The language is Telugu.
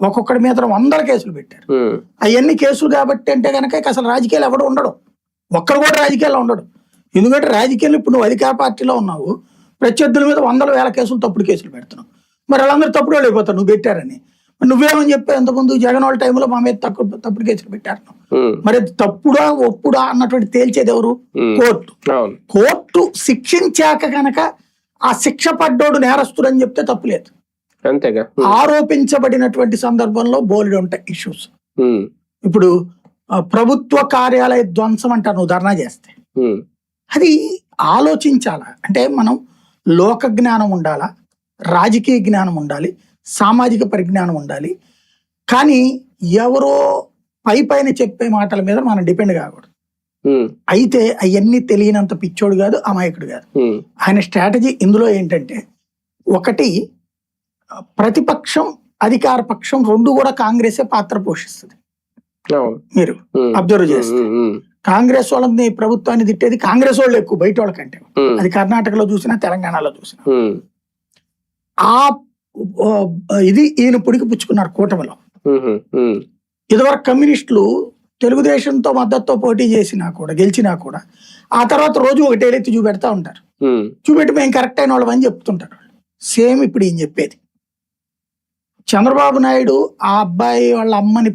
ఒక్కొక్కడి మీద 100 కేసులు పెట్టారు. అవన్నీ కేసులు కాబట్టి అంటే కనుక అసలు రాజకీయాలు ఎవడు ఉండడు, ఒక్కడు కూడా రాజకీయాల్లో ఉండడు. ఎందుకంటే రాజకీయాలు ఇప్పుడు నువ్వు అధికార పార్టీలో ఉన్నావు, ప్రత్యర్థుల మీద 100,000 కేసులు తప్పుడు కేసులు పెడుతున్నావు. మరి వాళ్ళందరూ తప్పుడు వాళ్ళు అయిపోతారు నువ్వు పెట్టారని. నువ్వేమని చెప్పావు ఎంతమంది జగన్ వాళ్ళ టైంలో మా మీద తప్పుడు కేసులు పెట్టారు. మరి తప్పుడా ఒప్పుడా అన్నటువంటి తేల్చేది ఎవరు? కోర్టు. కోర్టు శిక్షించాక కనుక ఆ శిక్ష పడ్డోడు నేరస్తుడు అని చెప్తే తప్పులేదు. అంతేగా ఆరోపించబడినటువంటి సందర్భంలో బోలెడు ఉంటాయి ఇష్యూస్. ఇప్పుడు ప్రభుత్వ కార్యాలయ ధ్వంసం అంటారు నువ్వు ధర్నా చేస్తే, అది ఆలోచించాలా అంటే మనం లోక జ్ఞానం ఉండాలా, రాజకీయ జ్ఞానం ఉండాలి, సామాజిక పరిజ్ఞానం ఉండాలి. కానీ ఎవరో పైన చెప్పే మాటల మీద మనం డిపెండ్ కాకూడదు. అయితే అవన్నీ తెలియనంత పిచ్చోడు కాదు, అమాయకుడు కాదు. ఆయన స్ట్రాటజీ ఇందులో ఏంటంటే, ఒకటి ప్రతిపక్షం అధికార పక్షం రెండు కూడా కాంగ్రెసే పాత్ర పోషిస్తుంది. మీరు అబ్జర్వ్ చేస్తే కాంగ్రెస్ వాళ్ళని ప్రభుత్వాన్ని తిట్టేది కాంగ్రెస్ వాళ్ళు ఎక్కువ బయట వాళ్ళకంటే. అది కర్ణాటకలో చూసినా తెలంగాణలో చూసినా. ఆ ఇది ఈయన పుడికి పుచ్చుకున్నారు కూటమిలో. ఇదివరకు కమ్యూనిస్టులు తెలుగుదేశంతో మద్దతుతో పోటీ చేసినా కూడా గెలిచినా కూడా ఆ తర్వాత రోజు ఒకటేలెత్తి చూపెడతా ఉంటారు. చూపెట్టి మేము కరెక్ట్ అయిన వాళ్ళం అని చెప్తుంటారు. సేమ్ ఇప్పుడు ఈయన చెప్పేది. చంద్రబాబు నాయుడు ఆ అబ్బాయి వాళ్ళ అమ్మని